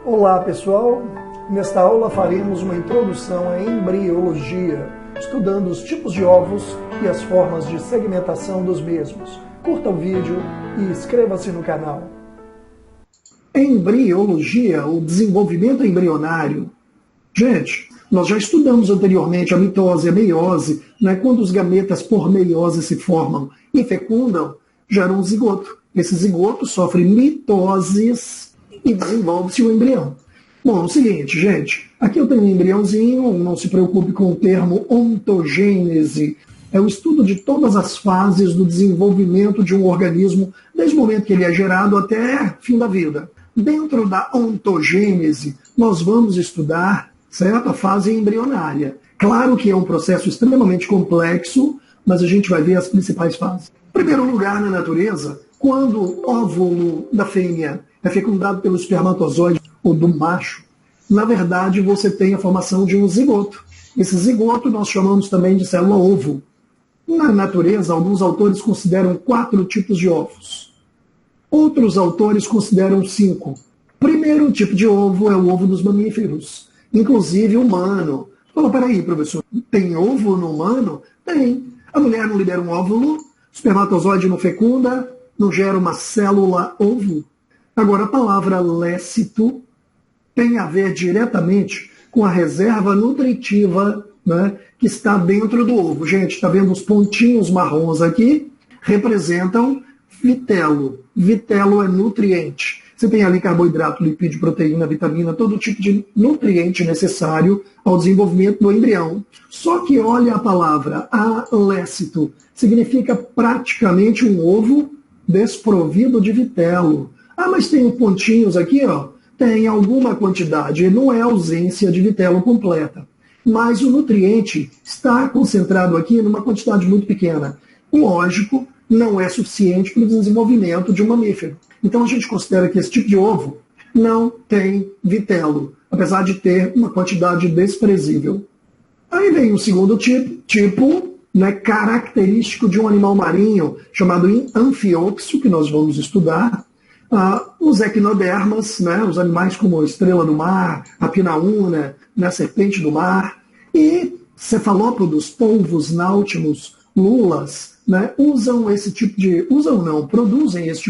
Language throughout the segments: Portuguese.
Olá pessoal, nesta aula faremos uma introdução à embriologia, estudando os tipos de ovos e as formas de segmentação dos mesmos. Curta o vídeo e inscreva-se no canal. Embriologia, o desenvolvimento embrionário. Gente, nós já estudamos anteriormente a mitose e a meiose, né? Quando os gametas por meiose se formam e fecundam, geram um zigoto. Esse zigoto sofre mitoses e desenvolve-se o embrião. Bom, é o seguinte, gente, aqui eu tenho um embriãozinho, não se preocupe com o termo ontogênese. É o estudo de todas as fases do desenvolvimento de um organismo, desde o momento que ele é gerado até fim da vida. Dentro da ontogênese, nós vamos estudar, certo, a fase embrionária. Claro que é um processo extremamente complexo, mas a gente vai ver as principais fases. Em primeiro lugar, na natureza, quando o óvulo da fêmea é fecundado pelo espermatozoide ou do macho, na verdade você tem a formação de um zigoto. Esse zigoto nós chamamos também de célula-ovo. Na natureza, alguns autores consideram 4 tipos de ovos. Outros autores consideram 5. O primeiro tipo de ovo é o ovo dos mamíferos, inclusive humano. Fala, peraí, professor, tem ovo no humano? Tem. A mulher não libera um óvulo, o espermatozoide não fecunda, não gera uma célula-ovo. Agora, a palavra lécito tem a ver diretamente com a reserva nutritiva, né, que está dentro do ovo. Gente, está vendo os pontinhos marrons aqui? Representam vitelo. Vitelo é nutriente. Você tem ali carboidrato, lipídio, proteína, vitamina, todo tipo de nutriente necessário ao desenvolvimento do embrião. Só que olha a palavra alécito. Significa praticamente um ovo desprovido de vitelo. Ah, mas tem pontinhos aqui, ó. Tem alguma quantidade, não é ausência de vitelo completa. Mas o nutriente está concentrado aqui numa quantidade muito pequena. Lógico, não é suficiente para o desenvolvimento de um mamífero. Então a gente considera que esse tipo de ovo não tem vitelo, apesar de ter uma quantidade desprezível. Aí vem o segundo tipo, né, característico de um animal marinho, chamado anfióxio, que nós vamos estudar. Os equinodermas, né, os animais como a estrela do mar, a pinaúna, né, a serpente do mar, e cefalópodos, polvos, náutimos, lulas, né, produzem esse tipo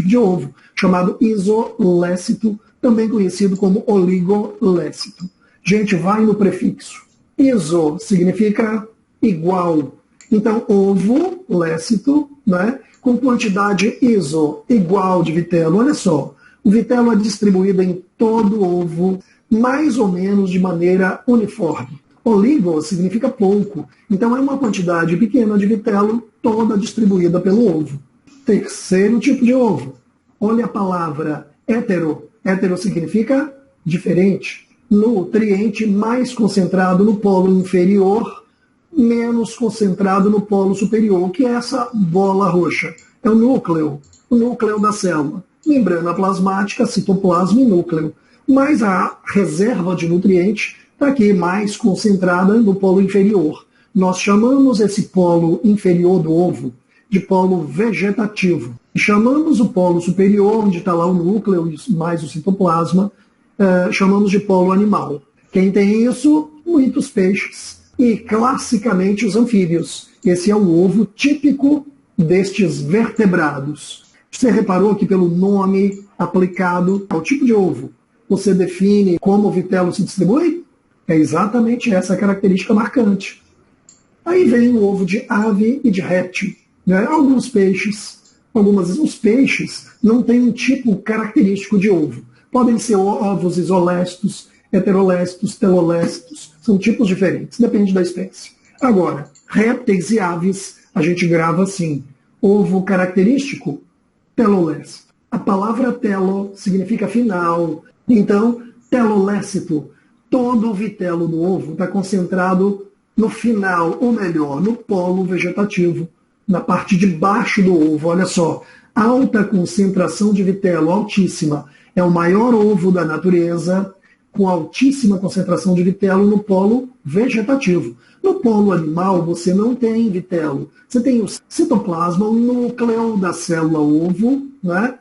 de ovo, chamado isolécito, também conhecido como oligolécito. Gente, vai no prefixo. Iso significa igual. Então, ovo, lécito, né, com quantidade iso, igual de vitelo. Olha só, o vitelo é distribuído em todo o ovo, mais ou menos de maneira uniforme. Oligo significa pouco, então é uma quantidade pequena de vitelo, toda distribuída pelo ovo. Terceiro tipo de ovo. Olha a palavra hétero. Hétero significa diferente. Nutriente mais concentrado no polo inferior, menos concentrado no polo superior. O que é essa bola roxa? É o núcleo da célula. Membrana plasmática, citoplasma e núcleo. Mas a reserva de nutriente está aqui mais concentrada no polo inferior. Nós chamamos esse polo inferior do ovo de polo vegetativo. E chamamos o polo superior, onde está lá o núcleo mais o citoplasma, chamamos de polo animal. Quem tem isso? Muitos peixes. E classicamente os anfíbios. Esse é o ovo típico destes vertebrados. Você reparou que pelo nome aplicado ao tipo de ovo, você define como o vitelo se distribui? É exatamente essa característica marcante. Aí vem o ovo de ave e de réptil. Né? Alguns peixes, os peixes não têm um tipo característico de ovo. Podem ser ovos isolésticos, heterolésticos, telolésticos, são tipos diferentes, depende da espécie. Agora, répteis e aves, a gente grava assim, ovo característico, telolécito. A palavra telo significa final, então, telolécito. Todo o vitelo do ovo está concentrado no final, ou melhor, no polo vegetativo, na parte de baixo do ovo. Olha só, alta concentração de vitelo, altíssima. É o maior ovo da natureza, com altíssima concentração de vitelo no polo vegetativo. No polo animal, você não tem vitelo. Você tem o citoplasma, o núcleo da célula ovo, né?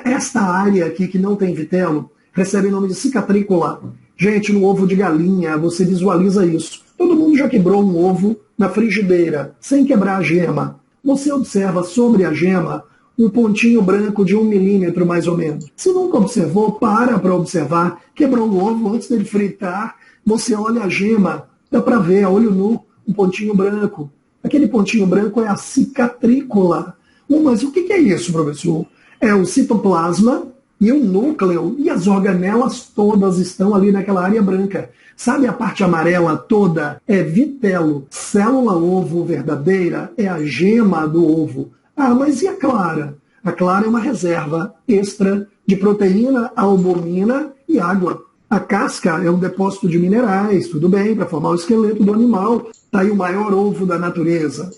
Esta área aqui que não tem vitelo recebe o nome de cicatrícula. Gente, no ovo de galinha, você visualiza isso. Todo mundo já quebrou um ovo na frigideira, sem quebrar a gema. Você observa sobre a gema um pontinho branco de 1 milímetro, mais ou menos. Se nunca observou, para observar. Quebrou o ovo antes dele fritar, você olha a gema, dá para ver, a olho nu, um pontinho branco. Aquele pontinho branco é a cicatrícula. Mas o que é isso, professor? É o citoplasma e o núcleo, e as organelas todas estão ali naquela área branca. Sabe a parte amarela toda? É vitelo. Célula ovo verdadeira é a gema do ovo. Mas e a clara? A clara é uma reserva extra de proteína, albumina e água. A casca é um depósito de minerais, tudo bem, para formar o esqueleto do animal. Está aí o maior ovo da natureza.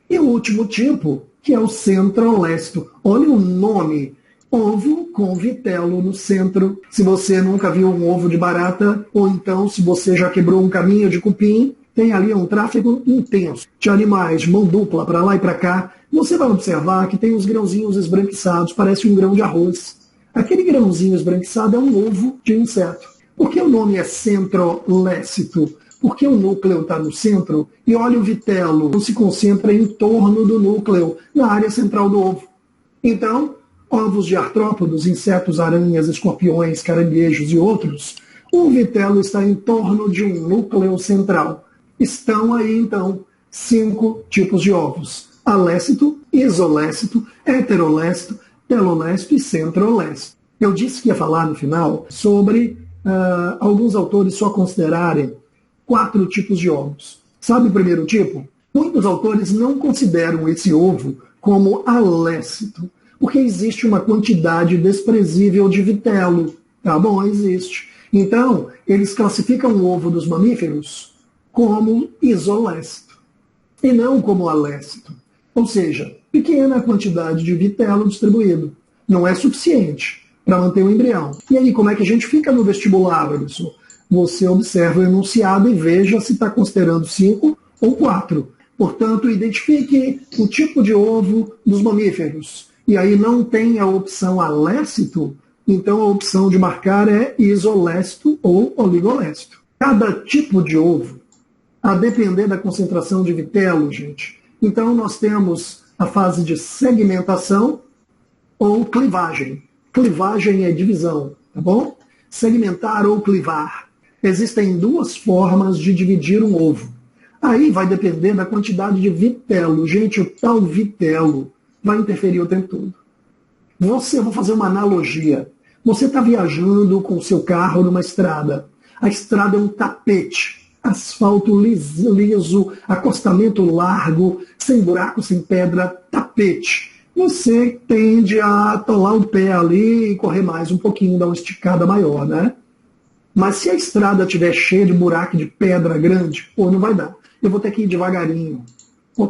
E o último tipo, que é o centrolesto. Olha o nome. Ovo com vitelo no centro. Se você nunca viu um ovo de barata, ou então se você já quebrou um caminho de cupim, tem ali um tráfego intenso de animais, de mão dupla para lá e para cá. Você vai observar que tem uns grãozinhos esbranquiçados, parece um grão de arroz. Aquele grãozinho esbranquiçado é um ovo de inseto. Por que o nome é centrolécito? Porque o núcleo está no centro e olha o vitelo, se concentra em torno do núcleo, na área central do ovo. Então, ovos de artrópodos, insetos, aranhas, escorpiões, caranguejos e outros, o vitelo está em torno de um núcleo central. Estão aí, então, 5 tipos de ovos: alécito, isolécito, heterolécito, telolécito e centrolécito. Eu disse que ia falar no final sobre alguns autores só considerarem 4 tipos de ovos. Sabe o primeiro tipo? Muitos autores não consideram esse ovo como alécito, porque existe uma quantidade desprezível de vitelo. Tá bom, existe. Então, eles classificam o ovo dos mamíferos como isolécito e não como alécito. Ou seja, pequena quantidade de vitelo distribuído. Não é suficiente para manter o embrião. E aí, como é que a gente fica no vestibular, professor? Você observa o enunciado e veja se está considerando 5 ou 4. Portanto, identifique o tipo de ovo dos mamíferos. E aí não tem a opção alécito, então a opção de marcar é isolécito ou oligolécito. Cada tipo de ovo, a depender da concentração de vitelo, gente. Então nós temos a fase de segmentação ou clivagem. Clivagem é divisão, tá bom? Segmentar ou clivar. Existem 2 formas de dividir um ovo. Aí vai depender da quantidade de vitelo. Gente, o tal vitelo vai interferir o tempo todo. Eu vou fazer uma analogia. Você está viajando com o seu carro numa estrada. A estrada é um tapete. Asfalto liso, acostamento largo, sem buraco, sem pedra, tapete. Você tende a atolar o pé ali e correr mais um pouquinho, dar uma esticada maior, né? Mas se a estrada estiver cheia de buraco de pedra grande, não vai dar. Eu vou ter que ir devagarinho.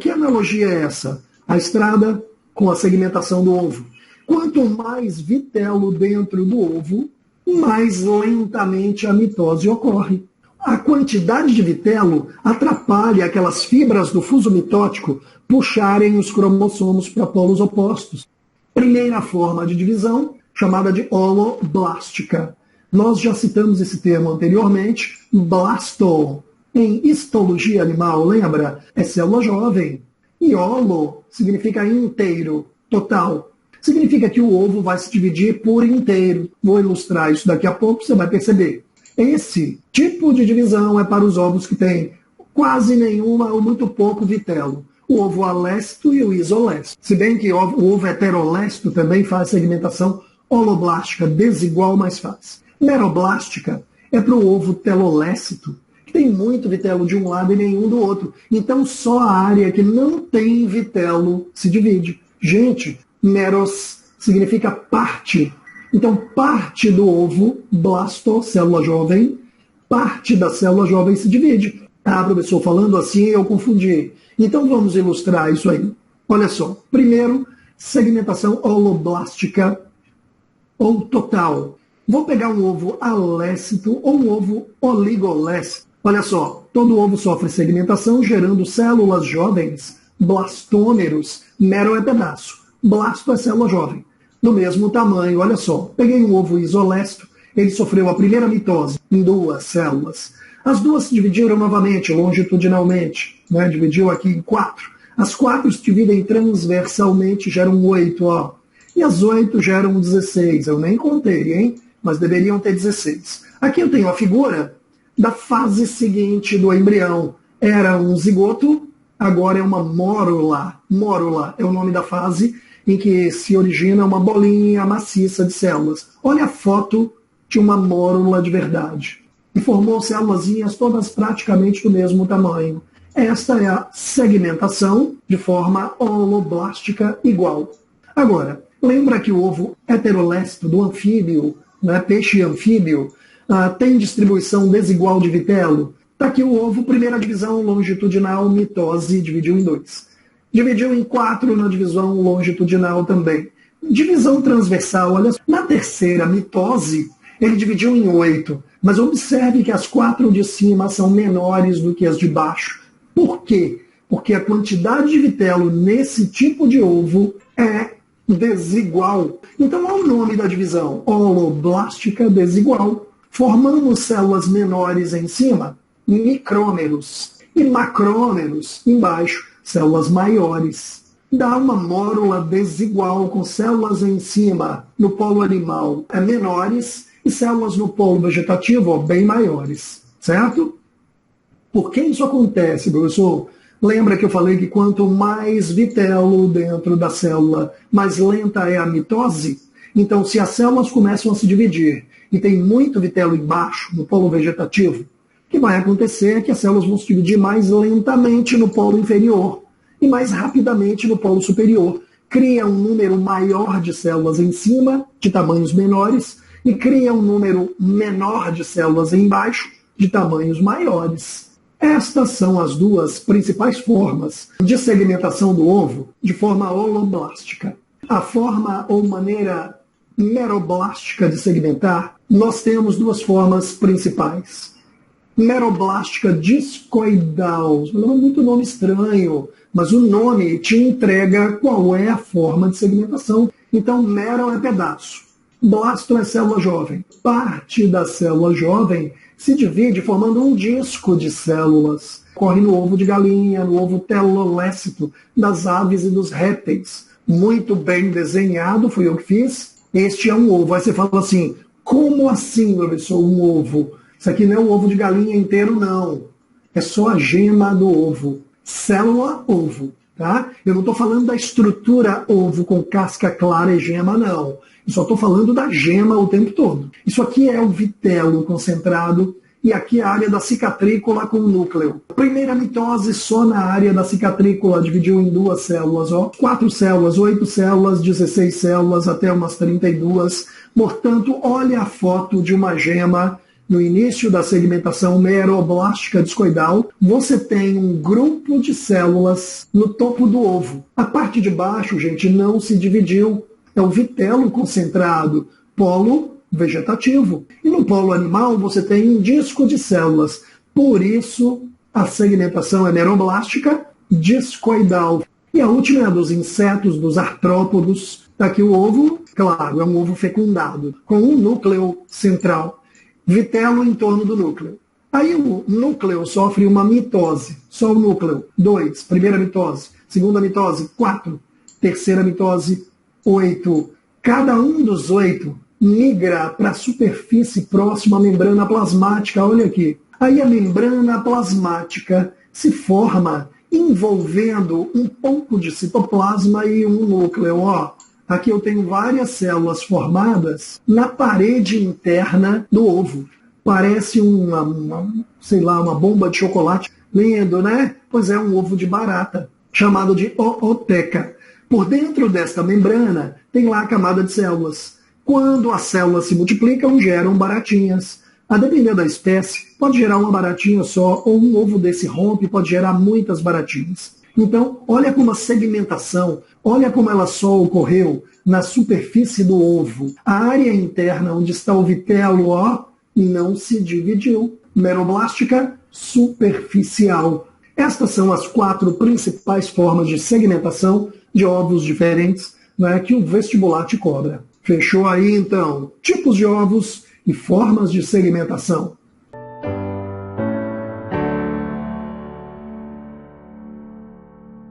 Que analogia é essa? A estrada com a segmentação do ovo. Quanto mais vitelo dentro do ovo, mais lentamente a mitose ocorre. A quantidade de vitelo atrapalha aquelas fibras do fuso mitótico puxarem os cromossomos para polos opostos. Primeira forma de divisão, chamada de holoblástica. Nós já citamos esse termo anteriormente, blasto. Em histologia animal, lembra? É célula jovem. E holo significa inteiro, total. Significa que o ovo vai se dividir por inteiro. Vou ilustrar isso daqui a pouco, você vai perceber. Esse tipo de divisão é para os ovos que têm quase nenhuma ou muito pouco vitelo. O ovo alécito e o isolécito. Se bem que o ovo heterolécito também faz segmentação holoblástica, desigual, mais fácil. Meroblástica é para o ovo telolécito, que tem muito vitelo de um lado e nenhum do outro. Então só a área que não tem vitelo se divide. Gente, meros significa parte. Então parte do ovo, blasto, célula jovem, parte da célula jovem se divide. Professor, falando assim eu confundi. Então vamos ilustrar isso aí. Olha só. Primeiro, segmentação holoblástica ou total. Vou pegar um ovo alécito ou um ovo oligolécito. Olha só, todo ovo sofre segmentação, gerando células jovens, blastômeros, mero é pedaço. Blasto é célula jovem. Do mesmo tamanho, olha só, peguei um ovo isolécito, Ele sofreu a primeira mitose em 2 células. As 2 se dividiram novamente, longitudinalmente, né? Dividiu aqui em 4. As 4 se dividem transversalmente, geram 8, ó. E as 8 geram 16. Eu nem contei, hein? Mas deveriam ter 16. Aqui eu tenho a figura da fase seguinte do embrião. Era um zigoto, agora é uma mórula. Mórula é o nome da fase em que se origina uma bolinha maciça de células. Olha a foto de uma mórula de verdade. E formou célulazinhas todas praticamente do mesmo tamanho. Esta é a segmentação de forma holoblástica igual. Agora, lembra que o ovo heterolécito do anfíbio, né, peixe anfíbio, tem distribuição desigual de vitelo? Está aqui o ovo, primeira divisão longitudinal, mitose, dividiu em 2. Dividiu em 4 na divisão longitudinal também. Divisão transversal, olha, na terceira mitose, ele dividiu em 8. Mas observe que as 4 de cima são menores do que as de baixo. Por quê? Porque a quantidade de vitelo nesse tipo de ovo é desigual. Então, olha o nome da divisão, holoblástica desigual. Formamos células menores em cima, micrômeros, e macrômeros embaixo, células maiores. Dá uma mórula desigual com células em cima, no polo animal, menores, e células no polo vegetativo, bem maiores, certo? Por que isso acontece, professor? Lembra que eu falei que quanto mais vitelo dentro da célula, mais lenta é a mitose? Então, se as células começam a se dividir e tem muito vitelo embaixo, no polo vegetativo, o que vai acontecer é que as células vão se dividir mais lentamente no polo inferior e mais rapidamente no polo superior. Cria um número maior de células em cima, de tamanhos menores, e cria um número menor de células embaixo, de tamanhos maiores. Estas são as 2 principais formas de segmentação do ovo de forma holoblástica. A forma ou maneira meroblástica de segmentar, nós temos 2 formas principais. Meroblástica discoidal, muito nome estranho, mas o nome te entrega qual é a forma de segmentação. Então, mero é pedaço, blasto é célula jovem. Parte da célula jovem se divide formando um disco de células. Ocorre no ovo de galinha, no ovo telolécito das aves e dos répteis. Muito bem desenhado, fui eu que fiz. Este é um ovo. Aí você fala assim, como assim, professor, um ovo? Isso aqui não é um ovo de galinha inteiro, não. É só a gema do ovo. Célula, ovo. Tá? Eu não estou falando da estrutura ovo com casca clara e gema, não. Eu só estou falando da gema o tempo todo. Isso aqui é o vitelo concentrado e aqui é a área da cicatrícula com o núcleo. Primeira mitose só na área da cicatrícula, dividiu em 2 células. Ó. 4 células, 8 células, 16 células, até umas 32. Portanto, olha a foto de uma gema no início da segmentação meroblástica discoidal. Você tem um grupo de células no topo do ovo. A parte de baixo, gente, não se dividiu. É o vitelo concentrado, polo vegetativo. E no polo animal você tem um disco de células. Por isso, a segmentação é meroblástica discoidal. E a última é a dos insetos, dos artrópodos. Está aqui o ovo, claro, é um ovo fecundado, com um núcleo central. Vitelo em torno do núcleo. Aí o núcleo sofre uma mitose, só o núcleo. 2, primeira mitose. Segunda mitose, 4. Terceira mitose, 8. Cada um dos 8 migra para a superfície próxima à membrana plasmática. Olha aqui. Aí a membrana plasmática se forma envolvendo um pouco de citoplasma e um núcleo. Ó, aqui eu tenho várias células formadas na parede interna do ovo. Parece uma bomba de chocolate. Lindo, né? Pois é, um ovo de barata, chamado de ooteca. Por dentro desta membrana tem lá a camada de células. Quando as células se multiplicam, geram baratinhas. A depender da espécie, pode gerar uma baratinha só, ou um ovo desse rompe pode gerar muitas baratinhas. Então, olha como a segmentação, olha como ela só ocorreu na superfície do ovo. A área interna, onde está o vitelo, ó, não se dividiu. Meroblástica superficial. Estas são as 4 principais formas de segmentação de ovos diferentes, né, que o vestibular te cobra. Fechou aí, então? Tipos de ovos e formas de segmentação.